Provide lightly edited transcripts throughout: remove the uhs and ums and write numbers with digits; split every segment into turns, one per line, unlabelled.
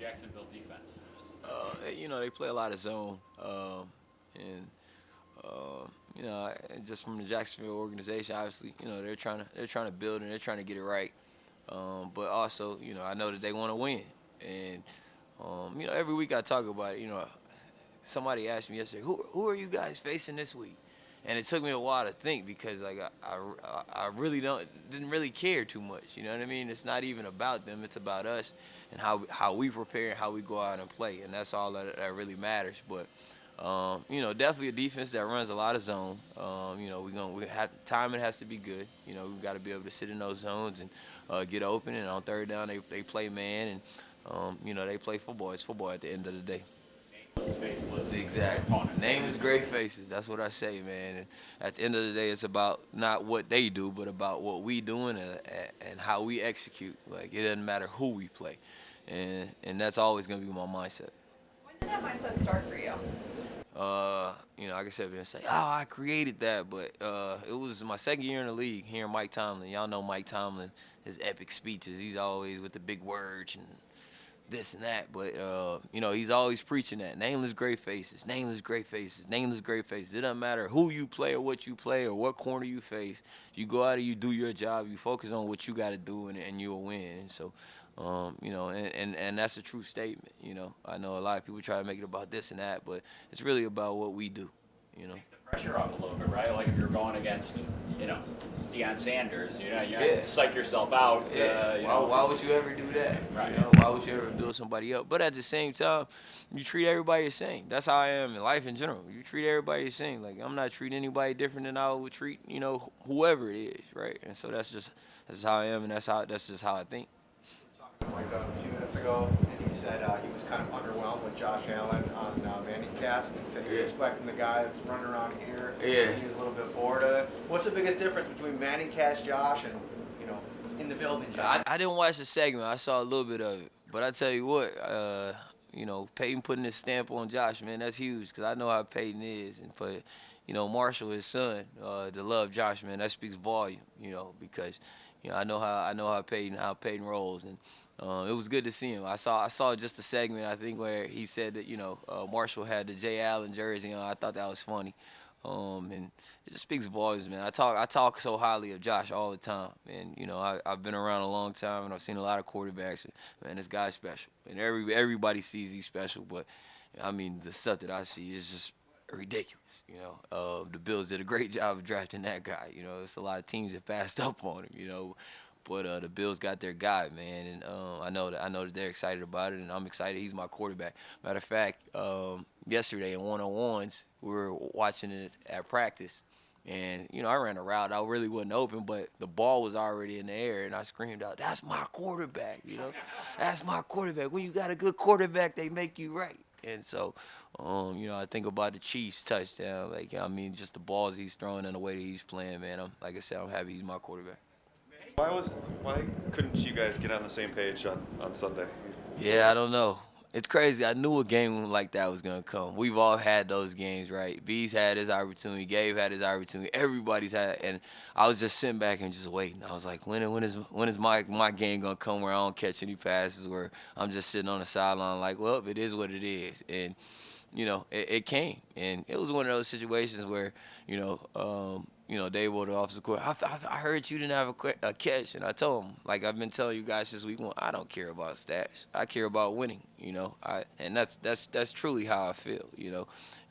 Jacksonville defense?
They play a lot of zone, and and just from the Jacksonville organization, obviously, they're trying to build and they're trying to get it right. But also, I know that they want to win, and every week I talk about it. Somebody asked me yesterday, who are you guys facing this week? And it took me a while to think because like I really didn't really care too much. You know what I mean? It's not even about them. It's about us and how we prepare and how we go out and play, and that's all that really matters. But definitely a defense that runs a lot of zone. We have timing has to be good. We've got to be able to sit in those zones and get open. And on third down, they play man, and they play football. It's football at the end of the day.
Faceless
Exactly.
opponent.
Nameless great faces. That's what I say, man. And at the end of the day, it's about not what they do, but about what we doing and how we execute. Like it doesn't matter who we play, and that's always gonna be my mindset.
When did that mindset start for you?
Like I said, man, say, oh, I created that, but it was my second year in the league. Hearing Mike Tomlin, y'all know Mike Tomlin, his epic speeches. He's always with the big words and this and that, but he's always preaching that nameless great faces, nameless great faces, nameless great faces. It doesn't matter who you play or what you play or what corner you face. You go out and you do your job. You focus on what you got to do, and you'll win. And so, and that's a true statement. I know a lot of people try to make it about this and that, but it's really about what we do. You know.
Takes the pressure off a little bit, right? Like if you're going against, Deion Sanders, you
Yeah.
psych yourself out.
Yeah. Why would you ever do that?
Right.
Why would you ever build somebody up? But at the same time, you treat everybody the same. That's how I am in life in general. You treat everybody the same. Like I'm not treating anybody different than I would treat, whoever it is, right? And so that's how I am, and that's just how I think.
Like a few minutes ago, and he said he was kind of underwhelmed with Josh Allen on Cast. He said he was
Yeah.
expecting the guy that's running around here.
Yeah.
He was a little bit bored of it. What's the biggest difference between Cast Josh and in the building Josh?
I didn't watch the segment. I saw a little bit of it, but I tell you what, Peyton putting his stamp on Josh, man, that's huge because I know how Peyton is, and for Marshall, his son, to love Josh, man, that speaks volume, because I know how Peyton rolls, and it was good to see him. I saw just a segment I think where he said that Marshall had the Jay Allen jersey on. I thought that was funny. And it just speaks volumes, man. I talk so highly of Josh all the time, and I've been around a long time, and I've seen a lot of quarterbacks. Man, this guy's special, and everybody sees he's special. But I mean, the stuff that I see is just ridiculous. The Bills did a great job of drafting that guy. There's a lot of teams that passed up on him. But the Bills got their guy, man, and I know that they're excited about it, and I'm excited. He's my quarterback. Matter of fact, yesterday in one-on-ones, we were watching it at practice, and I ran a route. I really wasn't open, but the ball was already in the air, and I screamed out, "That's my quarterback!" That's my quarterback. When you got a good quarterback, they make you right. And so, I think about the Chiefs touchdown. Just the balls he's throwing and the way that he's playing, man. Like I said, I'm happy he's my quarterback.
Why couldn't you guys get on the same page on Sunday?
Yeah, I don't know. It's crazy. I knew a game like that was gonna come. We've all had those games, right? B's had his opportunity. Gabe had his opportunity. Everybody's had it. And I was just sitting back and just waiting. I was like, when is my game gonna come where I don't catch any passes, where I'm just sitting on the sideline like, well, it is what it is. And it came, and it was one of those situations where, Dave Ward, the offensive coordinator, I heard you didn't have a catch, and I told him, like I've been telling you guys since week one, I don't care about stats. I care about winning, and that's truly how I feel,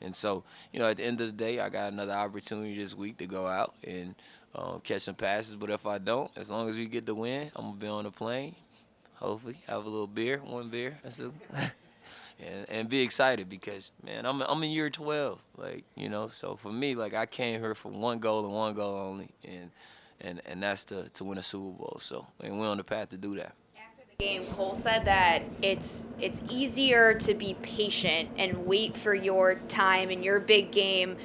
And so, at the end of the day, I got another opportunity this week to go out and catch some passes. But if I don't, as long as we get the win, I'm gonna be on the plane. Hopefully, have a little beer, one beer. That's it. And be excited because, man, I'm in year 12, so for me, like, I came here for one goal and one goal only, and that's to win a Super Bowl. So, and we're on the path to do that.
After the game, Cole said that it's easier to be patient and wait for your time in your big game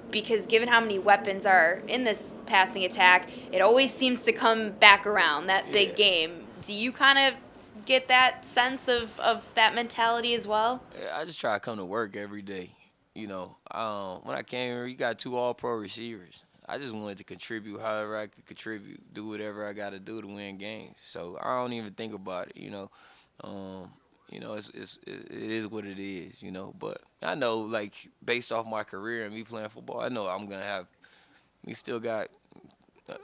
because given how many weapons are in this passing attack, it always seems to come back around that big
Yeah.
game. Do you kind of get that sense of that mentality as well?
Yeah, I just try to come to work every day. When I came here, you got two All-Pro receivers. I just wanted to contribute however I could contribute, do whatever I got to do to win games. So I don't even think about it. it is what it is, But I know, like, based off my career and me playing football, I know we still got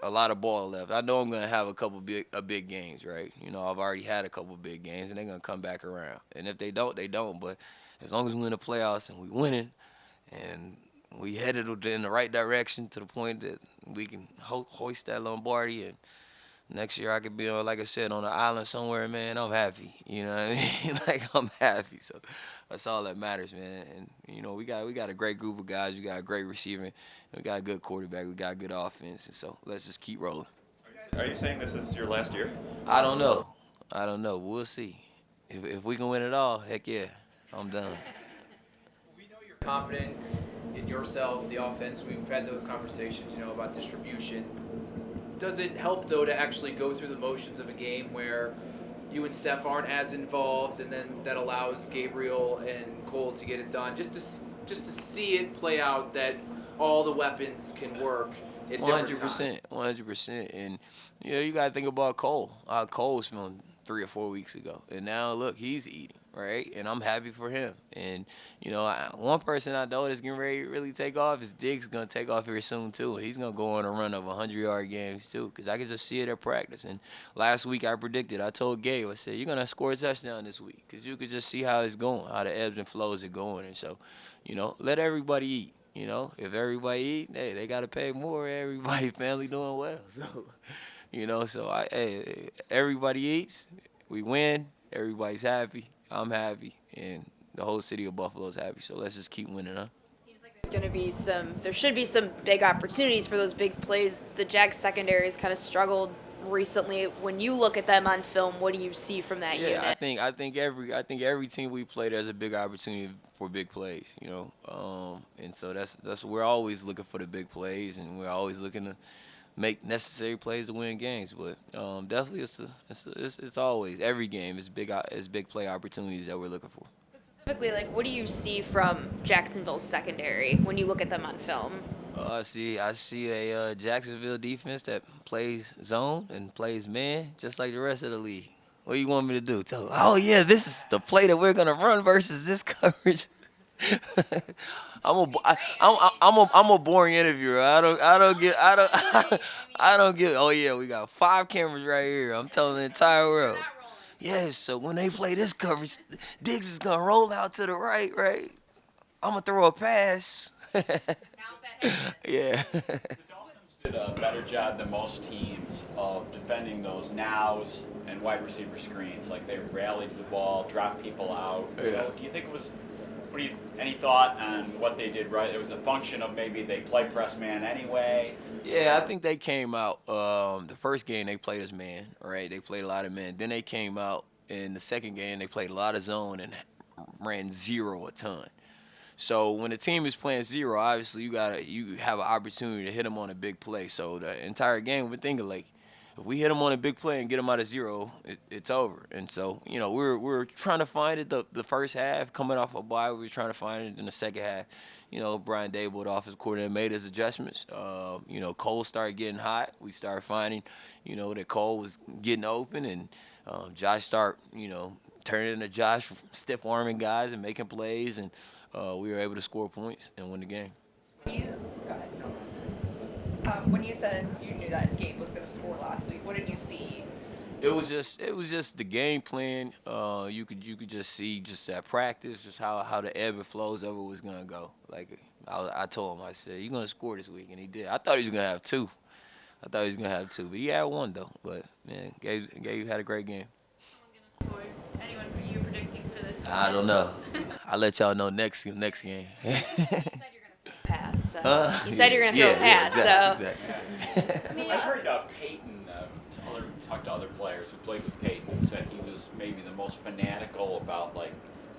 a lot of ball left. I know I'm gonna have a big games, right? I've already had a couple big games, and they're gonna come back around. And if they don't, they don't. But as long as we're in the playoffs and we winning, and we headed in the right direction to the point that we can hoist that Lombardi, and next year I could be on, like I said, on an island somewhere, man. I'm happy. You know what I mean? Like, I'm happy. So that's all that matters, man. And we got a great group of guys. We got a great receiver. And we got a good quarterback. We got a good offense. And so let's just keep rolling.
Are you saying this is your last year?
I don't know. We'll see. If we can win it all, heck yeah, I'm done.
We know you're confident in yourself, the offense. We've had those conversations, about distribution. Does it help, though, to actually go through the motions of a game where you and Steph aren't as involved, and then that allows Gabriel and Cole to get it done, just to see it play out, that all the weapons can work at different times?
100%. And you gotta think about Cole. Cole was feeling 3 or 4 weeks ago, and now look, he's eating, right? And I'm happy for him. And one person I know that's getting ready to really take off is Diggs. Gonna take off here soon too. He's gonna go on a run of 100-yard games too, because I can just see it at practice. And last week I told Gabe, I said, you're gonna score a touchdown this week, because you could just see how it's going, how the ebbs and flows are going. And so, let everybody eat. If everybody eat, hey, they gotta pay more. Everybody family doing well. So everybody eats, we win, everybody's happy, I'm happy, and the whole city of Buffalo's happy. So let's just keep winning, huh?
Seems like there should be some big opportunities for those big plays. The Jags secondary has kind of struggled recently. When you look at them on film, what do you see from that unit?
I think every team we play, there's a big opportunity for big plays, and so that's we're always looking for the big plays, and we're always looking to make necessary plays to win games. But definitely, it's always every game is big play opportunities that we're looking for.
Specifically, like, what do you see from Jacksonville's secondary when you look at them on film?
I see a Jacksonville defense that plays zone and plays man just like the rest of the league. What do you want me to do? Tell them, oh yeah, this is the play that we're gonna run versus this coverage. I'm a boring interviewer. I don't get. Oh yeah, we got 5 cameras right here. I'm telling the entire world. Yes. So when they play this coverage, Diggs is gonna roll out to the right. I'm gonna throw a pass. Yeah.
The Dolphins did a better job than most teams of defending those nows and wide receiver screens. Like, they rallied the ball, dropped people out.
Yeah.
Do you think it was? Any thought on what they did right? It was a function of maybe they play press man anyway.
Yeah, I think they came out. The first game they played as man, right? They played a lot of man. Then they came out in the second game. They played a lot of zone and ran zero a ton. So when the team is playing zero, obviously you have an opportunity to hit them on a big play. So the entire game we're thinking, like, if we hit them on a big play and get them out of zero, it's over. And so we're trying to find it the first half, coming off a bye. We were trying to find it in the second half. Brian Dable, the offensive coordinator, made his adjustments. Cole started getting hot. We started finding that Cole was getting open, and Josh started turning into Josh, stiff arming guys and making plays, and we were able to score points and win the game.
Go ahead. When you said you knew that Gabe was going to score last week, what did you see?
It was just the game plan. You could just see just at practice just how the ebb and flows of it was gonna go. Like I told him, I said, "You're gonna score this week," and he did. I thought he was gonna have 2. But he had 1 though. But man, Gabe had a great game.
Someone gonna score? Anyone who you predicting for this one?
I don't know. I'll let y'all know next game.
Pass. You said you're going to throw a pass.
Exactly.
I've heard Peyton talk to other players who played with Peyton, who said he was maybe the most fanatical about, like,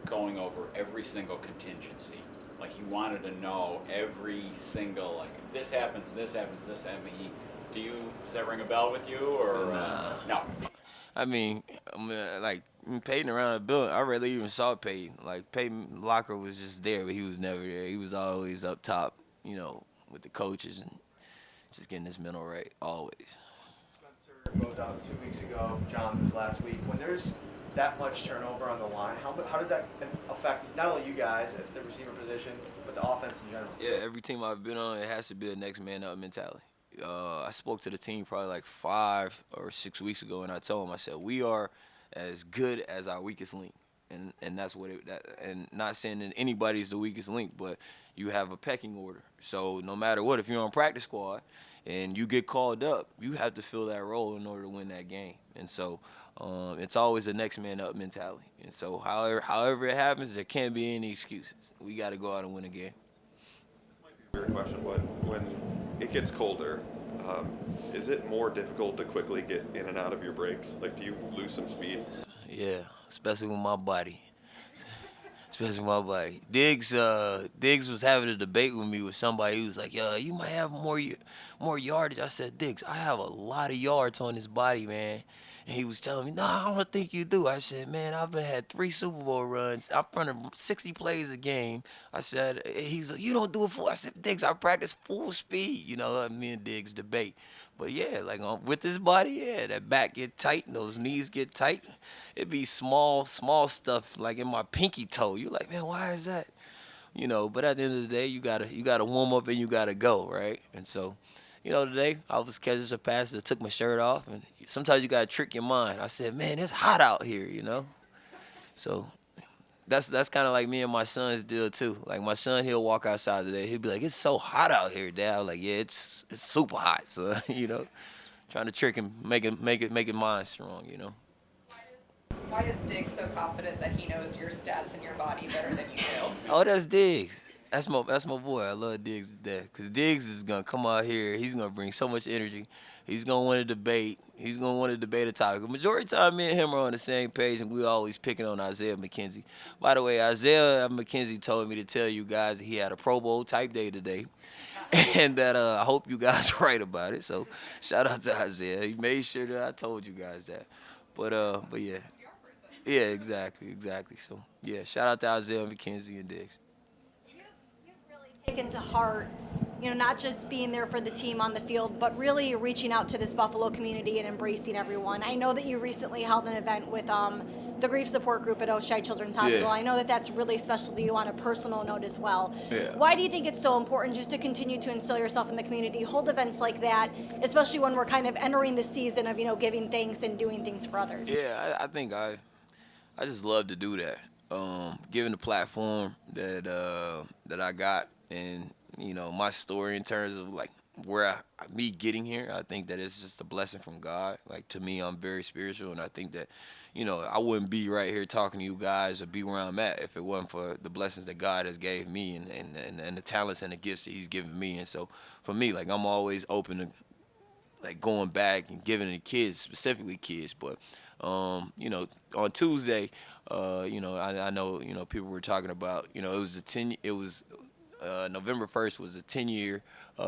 going over every single contingency. Like, he wanted to know every single, like, if this happens, this happens, this happens. Does that ring a bell with you, or no?
I mean, like, Peyton around the building, I rarely even saw Peyton. Like, Peyton locker was just there, but he was never there. He was always up top, with the coaches and just getting his mental right, always.
Spencer goes out 2 weeks ago, John this last week. When there's that much turnover on the line, how does that affect not only you guys at the receiver position, but the offense in general?
Yeah, every team I've been on, it has to be a next man up mentality. I spoke to the team probably like 5 or 6 weeks ago, and I told them, I said, we are as good as our weakest link. And that's what and not saying that anybody's the weakest link, but you have a pecking order. So no matter what, if you're on practice squad and you get called up, you have to fill that role in order to win that game. And so it's always a next man up mentality. And so however it happens, there can't be any excuses. We got to go out and win a game.
Weird question, but when it gets colder, is it more difficult to quickly get in and out of your breaks? Like, do you lose some speed?
Yeah, especially with my body. Especially my body. Diggs was having a debate with me with somebody who was like, "Yo, you might have more yardage." I said, "Diggs, I have a lot of yards on this body, man." And he was telling me, "No, I don't think you do." I said, "Man, I've had 3 Super Bowl runs. I'm running 60 plays a game." I said, he's like, "You don't do it full." I said, "Diggs, I practice full speed." You know, me and Diggs debate. But yeah, like with this body, yeah, that back get tight and those knees get tight. It be small stuff like in my pinky toe. You like, man, why is that? You know, but at the end of the day, you gotta warm up and you gotta go, right? And so, you know, today I was catching a pass that took my shirt off, and sometimes you gotta trick your mind. I said, man, it's hot out here, you know. So that's kind of like me and my son's deal too. Like my son, he'll walk outside today. He'll be like, "It's so hot out here, Dad." I was like, "Yeah, it's super hot." So you know, trying to trick him, make it mind strong, you know.
Why is Diggs so confident that he knows your stats and your body better than you do?
Oh, that's Diggs. That's my boy. I love Diggs to death. Because Diggs is going to come out here. He's going to bring so much energy. He's going to want to debate. He's going to want to debate a topic. The majority of the time, me and him are on the same page, and we're always picking on Isaiah McKenzie. By the way, Isaiah McKenzie told me to tell you guys that he had a Pro Bowl type day today. And that I hope you guys are right about it. So shout out to Isaiah. He made sure that I told you guys that. But yeah. Yeah, exactly. So, yeah, shout out to Isaiah McKenzie and Diggs.
You've really taken to heart, not just being there for the team on the field, but really reaching out to this Buffalo community and embracing everyone. I know that you recently held an event with the grief support group at Oshai Children's Hospital.
Yeah.
I know that that's really special to you on a personal note as well.
Yeah.
Why do you think it's so important just to continue to instill yourself in the community, hold events like that, especially when we're kind of entering the season of, giving thanks and doing things for others?
Yeah, I think I just love to do that. Given the platform that I got, and my story in terms of like me getting here, I think that it's just a blessing from God. Like to me, I'm very spiritual, and I think that I wouldn't be right here talking to you guys or be where I'm at if it wasn't for the blessings that God has gave me and the talents and the gifts that He's given me. And so for me, like I'm always open to like going back and giving the kids, specifically kids. But on Tuesday, I know people were talking about November 1st was a 10-year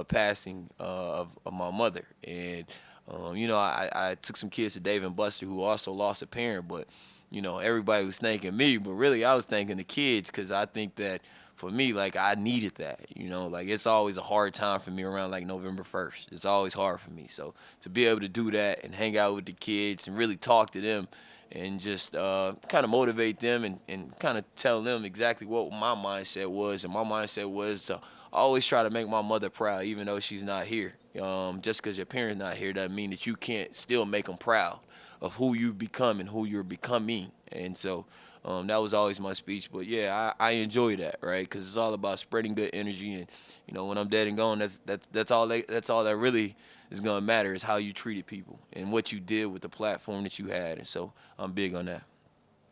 passing of my mother, and I took some kids to Dave and Buster who also lost a parent, but everybody was thanking me, but really I was thanking the kids because I think that for me, like I needed that, like it's always a hard time for me around like November 1st. It's always hard for me. So to be able to do that and hang out with the kids and really talk to them and just kind of motivate them and kind of tell them exactly what my mindset was. And my mindset was to always try to make my mother proud, even though she's not here. Just because your parent's not here doesn't mean that you can't still make them proud of who you become and who you're becoming. And so that was always my speech. But yeah, I enjoy that, right? Because it's all about spreading good energy, and when I'm dead and gone, that's all that really is gonna matter is how you treated people and what you did with the platform that you had. And so I'm big on that.